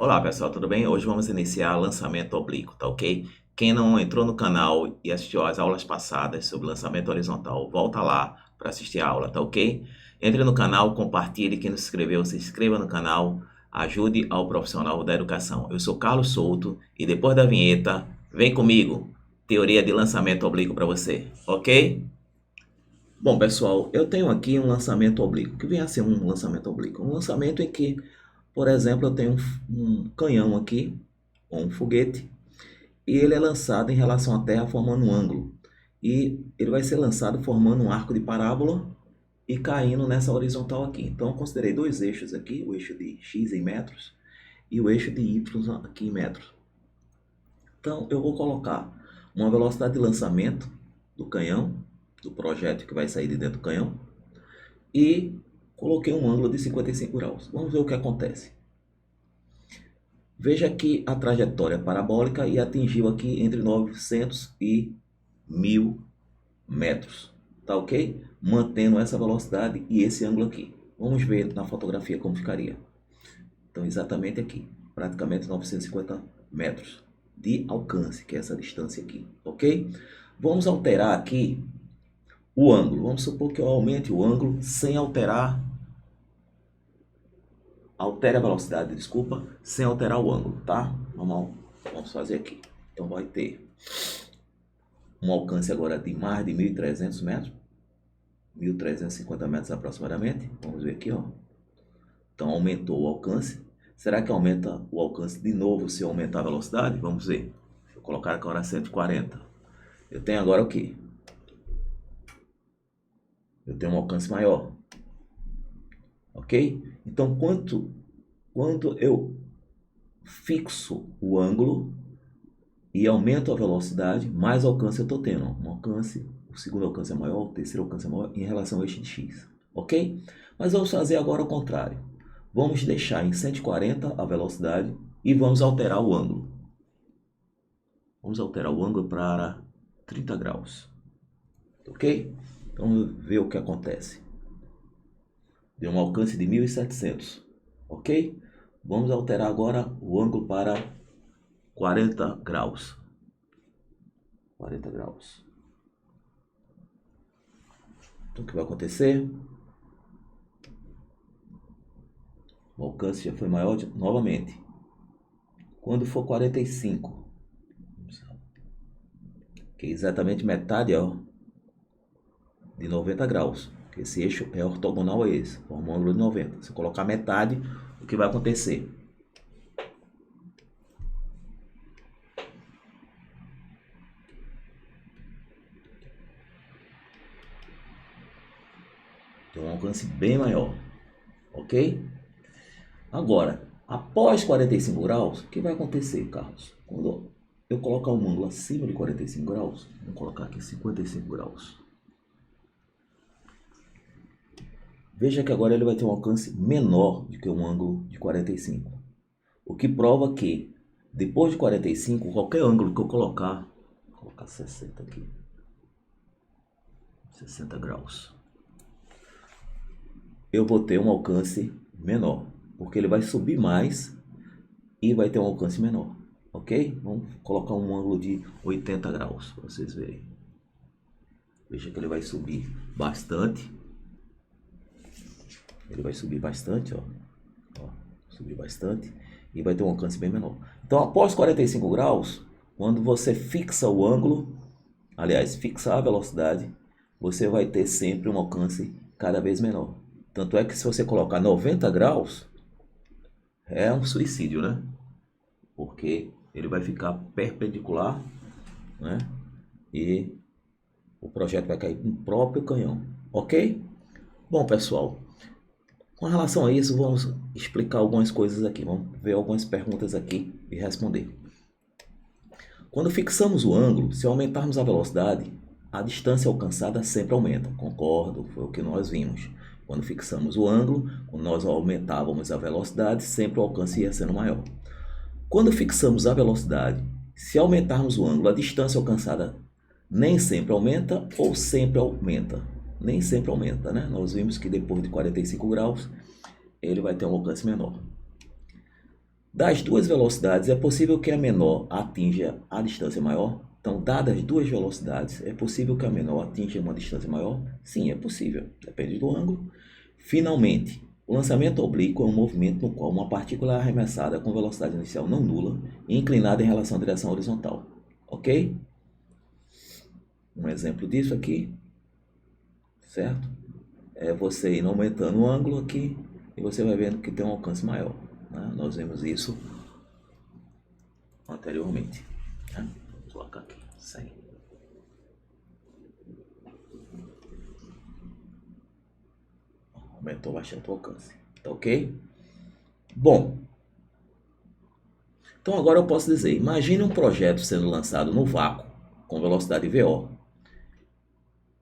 Olá pessoal, tudo bem? Hoje vamos iniciar lançamento oblíquo, tá ok? Quem não entrou no canal e assistiu às aulas passadas sobre lançamento horizontal, volta lá para assistir a aula, tá ok? Entre no canal, compartilhe, quem não se inscreveu, se inscreva no canal, ajude ao profissional da educação. Eu sou Carlos Souto e depois da vinheta, vem comigo, teoria de lançamento oblíquo para você, ok? Bom pessoal, eu tenho aqui um lançamento oblíquo. O que vem a ser um lançamento oblíquo? Um lançamento em que, por exemplo, eu tenho um canhão aqui, ou um foguete, e ele é lançado em relação à Terra formando um ângulo. E ele vai ser lançado formando um arco de parábola e caindo nessa horizontal aqui. Então eu considerei dois eixos aqui, o eixo de x em metros e o eixo de y aqui em metros. Então eu vou colocar uma velocidade de lançamento do canhão, do projétil que vai sair de dentro do canhão, e coloquei um ângulo de 55 graus. Vamos ver o que acontece. Veja que a trajetória parabólica e atingiu aqui entre 900 e 1000 metros. Tá ok? Mantendo essa velocidade e esse ângulo aqui. Vamos ver na fotografia como ficaria. Então, exatamente aqui. Praticamente 950 metros de alcance, que é essa distância aqui. Ok? Vamos alterar aqui o ângulo. Vamos supor que eu aumente o ângulo sem alterar. Altere a velocidade, desculpa, sem alterar o ângulo, tá? Vamos fazer aqui. Então vai ter um alcance agora de mais de 1.300 metros, 1.350 metros aproximadamente. Vamos ver aqui, ó. Então aumentou o alcance. Será que aumenta o alcance de novo se eu aumentar a velocidade? Vamos ver. Vou colocar agora 140. Eu tenho agora o quê? Eu tenho um alcance maior. Ok? Então quanto eu fixo o ângulo e aumento a velocidade, mais alcance eu estou tendo. Um alcance, o segundo alcance é maior, o terceiro alcance é maior em relação ao eixo de x. Ok? Mas vamos fazer agora o contrário. Vamos deixar em 140 a velocidade e vamos alterar o ângulo. Vamos alterar o ângulo para 30 graus. Ok? Então vamos ver o que acontece. Deu um alcance de 1.700. Ok? Vamos alterar agora o ângulo para 40 graus. 40 graus. Então o que vai acontecer? O alcance já foi maior novamente. Quando for 45, que é exatamente metade, ó, de 90 graus. Que esse eixo é ortogonal a esse, forma um ângulo de 90. Se eu colocar metade, o que vai acontecer? Tem um alcance bem maior, ok? Agora, após 45 graus, o que vai acontecer, Carlos? Quando eu colocar um ângulo acima de 45 graus, vou colocar aqui 55 graus. Veja que agora ele vai ter um alcance menor do que um ângulo de 45. O que prova que, depois de 45, qualquer ângulo que eu colocar, vou colocar 60 aqui, 60 graus, eu vou ter um alcance menor, porque ele vai subir mais e vai ter um alcance menor, ok? Vamos colocar um ângulo de 80 graus para vocês verem. Veja que ele vai subir bastante. Ele vai subir bastante, ó. Subir bastante e vai ter um alcance bem menor. Então, após 45 graus, quando você fixa o ângulo, aliás, fixar a velocidade, você vai ter sempre um alcance cada vez menor. Tanto é que se você colocar 90 graus, é um suicídio, né? Porque ele vai ficar perpendicular, né? E o projeto vai cair no próprio canhão, ok? Bom, pessoal, com relação a isso, vamos explicar algumas coisas aqui. Vamos ver algumas perguntas aqui e responder. Quando fixamos o ângulo, se aumentarmos a velocidade, a distância alcançada sempre aumenta. Concordo, foi o que nós vimos. Quando fixamos o ângulo, quando nós aumentávamos a velocidade, sempre o alcance ia sendo maior. Quando fixamos a velocidade, se aumentarmos o ângulo, a distância alcançada nem sempre aumenta ou sempre aumenta. Nem sempre aumenta, né? Nós vimos que depois de 45 graus, ele vai ter um alcance menor. Das duas velocidades, é possível que a menor atinja a distância maior? Então, dadas as duas velocidades, é possível que a menor atinja uma distância maior? Sim, é possível, depende do ângulo. Finalmente, o lançamento oblíquo é um movimento no qual uma partícula é arremessada com velocidade inicial não nula e inclinada em relação à direção horizontal. Ok? Um exemplo disso aqui, certo? É você ir aumentando o ângulo aqui e você vai vendo que tem um alcance maior, né? Nós vimos isso anteriormente, né? Vou colocar aqui, 100. Aumentou bastante o alcance, tá ok? Bom, então agora eu posso dizer, imagine um projeto sendo lançado no vácuo com velocidade VO,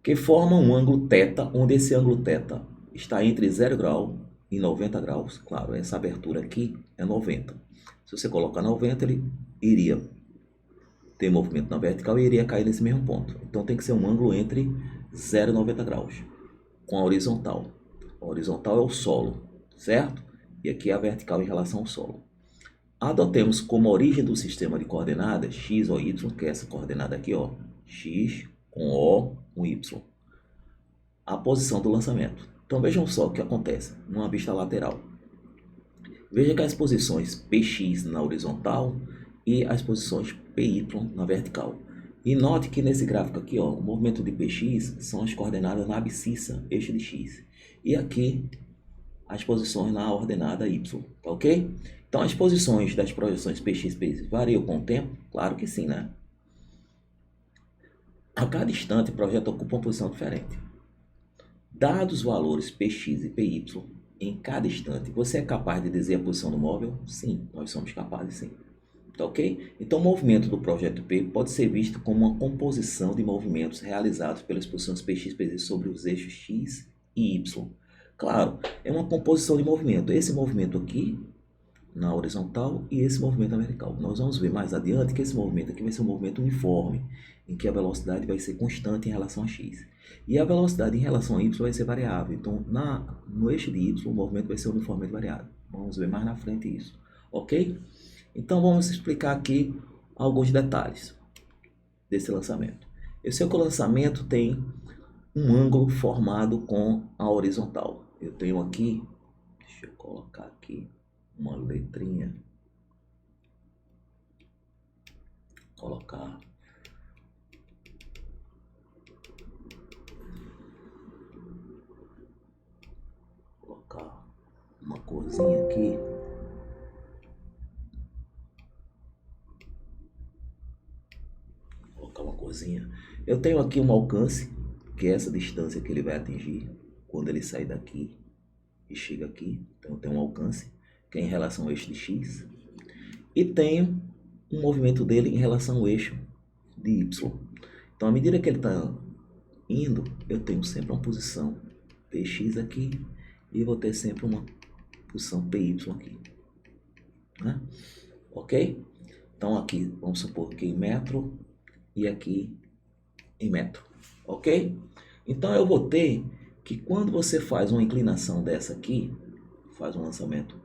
que forma um ângulo θ, onde esse ângulo θ está entre 0 grau e 90 graus. Claro, essa abertura aqui é 90. Se você colocar 90, ele iria ter movimento na vertical e iria cair nesse mesmo ponto. Então tem que ser um ângulo entre 0 e 90 graus, com a horizontal. A horizontal é o solo, certo? E aqui é a vertical em relação ao solo. Adotemos como origem do sistema de coordenadas x ou y, que é essa coordenada aqui, ó, x com O com y, a posição do lançamento. Então vejam só o que acontece numa vista lateral. Veja que as posições px na horizontal e as posições py na vertical. E note que nesse gráfico aqui, ó, o movimento de px são as coordenadas na abscissa, eixo de x. E aqui as posições na ordenada y, tá ok? Então as posições das projeções px e py variam com o tempo? Claro que sim, né? A cada instante o projeto ocupa uma posição diferente. Dados os valores px e py em cada instante, você é capaz de dizer a posição do móvel? Sim, nós somos capazes sim. Tá ok? Então o movimento do projeto P pode ser visto como uma composição de movimentos realizados pelas posições px e py sobre os eixos x e y. Claro, é uma composição de movimento. Esse movimento aqui na horizontal e esse movimento na vertical. Nós vamos ver mais adiante que esse movimento aqui vai ser um movimento uniforme, em que a velocidade vai ser constante em relação a x. E a velocidade em relação a y vai ser variável. Então, no eixo de y, o movimento vai ser uniformemente variável. Vamos ver mais na frente isso. Ok? Então, vamos explicar aqui alguns detalhes desse lançamento. Eu sei que o lançamento tem um ângulo formado com a horizontal. Eu tenho aqui, deixa eu colocar aqui uma letrinha, colocar uma corzinha aqui, colocar uma corzinha. Eu tenho aqui um alcance, que é essa distância que ele vai atingir quando ele sair daqui e chega aqui. Então eu tenho um alcance que é em relação ao eixo de x, e tenho um movimento dele em relação ao eixo de y. Então, à medida que ele está indo, eu tenho sempre uma posição px aqui e vou ter sempre uma posição py aqui, né? Ok? Então, aqui, vamos supor que em metro e aqui em metro, ok? Então, eu vou ter que quando você faz uma inclinação dessa aqui, faz um lançamento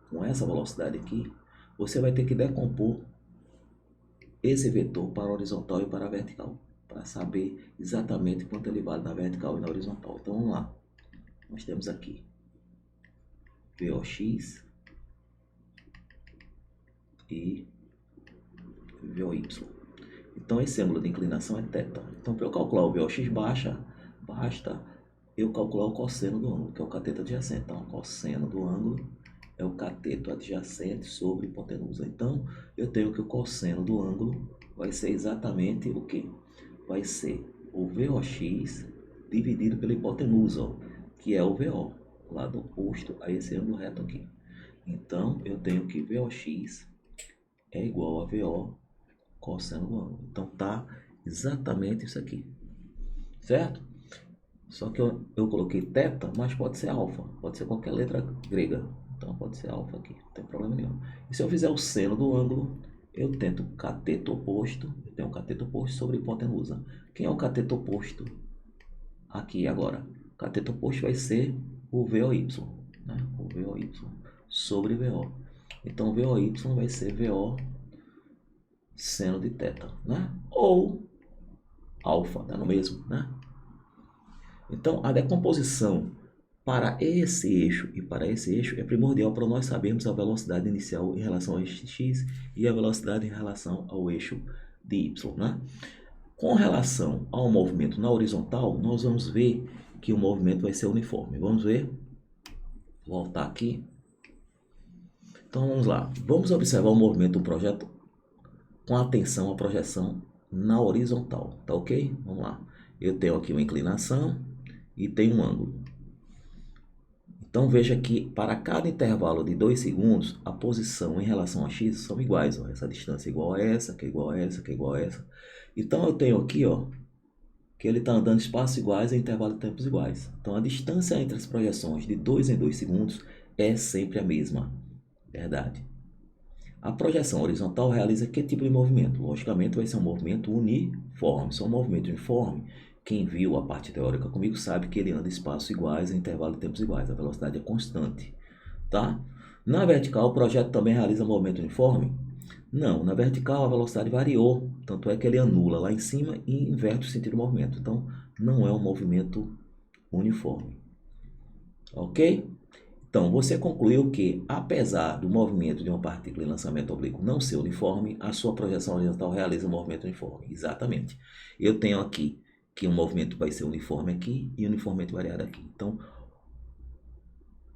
com essa velocidade aqui, você vai ter que decompor esse vetor para a horizontal e para a vertical, para saber exatamente quanto ele vale na vertical e na horizontal. Então vamos lá. Nós temos aqui VOX e VOY. Então esse ângulo de inclinação é θ. Então para eu calcular o VOX basta eu calcular o cosseno do ângulo, que é o cateto adjacente. Então o cosseno do ângulo é o cateto adjacente sobre hipotenusa. Então eu tenho que o cosseno do ângulo vai ser exatamente o que? Vai ser o VOX dividido pela hipotenusa, ó, que é o VO, lado oposto a esse ângulo reto aqui. Então eu tenho que VOX é igual a VO cosseno do ângulo. Então tá exatamente isso aqui, certo? Só que eu coloquei θ, mas pode ser alfa, pode ser qualquer letra grega. Então pode ser alfa aqui, não tem problema nenhum. E se eu fizer o seno do ângulo, eu tento o cateto oposto, eu tenho um cateto oposto sobre hipotenusa. Quem é o cateto oposto aqui agora? O cateto oposto vai ser o VOY, né? O VOY sobre VO. Então, VOY vai ser VO seno de θ, né? Ou alfa, dá no mesmo, né? Então, a decomposição para esse eixo e para esse eixo é primordial para nós sabermos a velocidade inicial em relação ao eixo x e a velocidade em relação ao eixo de y, né? Com relação ao movimento na horizontal, nós vamos ver que o movimento vai ser uniforme. Vamos ver? Vou voltar aqui. Então, vamos lá. Vamos observar o movimento do projeto com atenção à projeção na horizontal, tá ok? Vamos lá. Eu tenho aqui uma inclinação e tenho um ângulo. Então veja que para cada intervalo de 2 segundos, a posição em relação a x são iguais. Ó. Essa distância é igual a essa, que é igual a essa, que é igual a essa. Então eu tenho aqui, ó, que ele está andando espaços iguais em intervalo de tempos iguais. Então a distância entre as projeções de 2 em 2 segundos é sempre a mesma. Verdade. A projeção horizontal realiza que tipo de movimento? Logicamente vai ser um movimento uniforme. Se é um movimento uniforme, quem viu a parte teórica comigo sabe que ele anda em espaços iguais, em intervalo de tempos iguais. A velocidade é constante, tá? Na vertical, o projeto também realiza movimento uniforme? Não, na vertical a velocidade variou, tanto é que ele anula lá em cima e inverte o sentido do movimento. Então, não é um movimento uniforme. Ok? Então, você concluiu que, apesar do movimento de uma partícula em lançamento oblíquo não ser uniforme, a sua projeção horizontal realiza um movimento uniforme. Exatamente. Eu tenho aqui que o movimento vai ser uniforme aqui e uniformemente variado aqui. Então,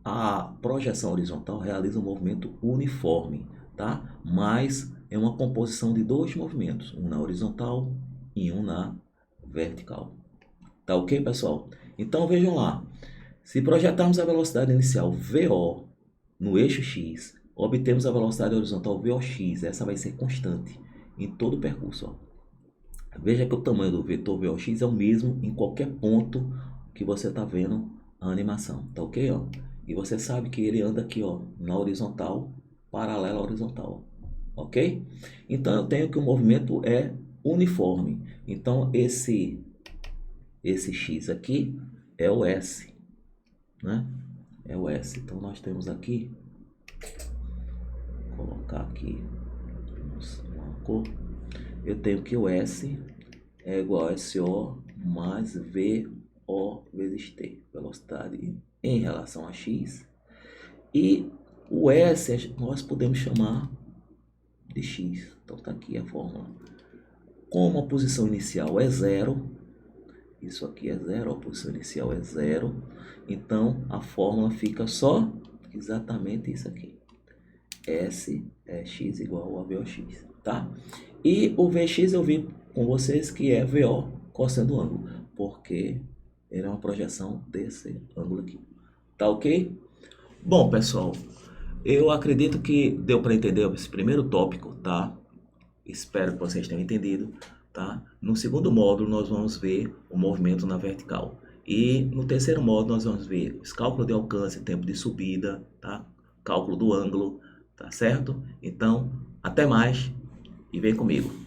a projeção horizontal realiza um movimento uniforme, tá? Mas é uma composição de dois movimentos, um na horizontal e um na vertical. Tá ok, pessoal? Então, vejam lá. Se projetarmos a velocidade inicial VO no eixo x, obtemos a velocidade horizontal VOX. Essa vai ser constante em todo o percurso. Ó. Veja que o tamanho do vetor VOX é o mesmo em qualquer ponto que você está vendo a animação. Tá ok? Ó? E você sabe que ele anda aqui, ó, na horizontal, paralela à horizontal. Ok? Então eu tenho que o movimento é uniforme. Então esse x aqui é o S. Né? É o S. Então nós temos aqui, vou colocar aqui uma cor. Eu tenho que o S é igual a SO mais VO vezes T, velocidade em relação a x. E o S nós podemos chamar de x. Então tá aqui a fórmula. Como a posição inicial é zero, isso aqui é zero, a posição inicial é zero, então a fórmula fica só exatamente isso aqui. S é x igual a VOX, tá? E o VX eu vi com vocês que é VO cosseno do ângulo, porque ele é uma projeção desse ângulo aqui. Tá ok? Bom, pessoal, eu acredito que deu para entender esse primeiro tópico, tá? Espero que vocês tenham entendido. Tá? No segundo módulo, nós vamos ver o movimento na vertical. E no terceiro módulo, nós vamos ver os cálculos de alcance, tempo de subida, tá? Cálculo do ângulo, tá certo? Então, até mais e vem comigo.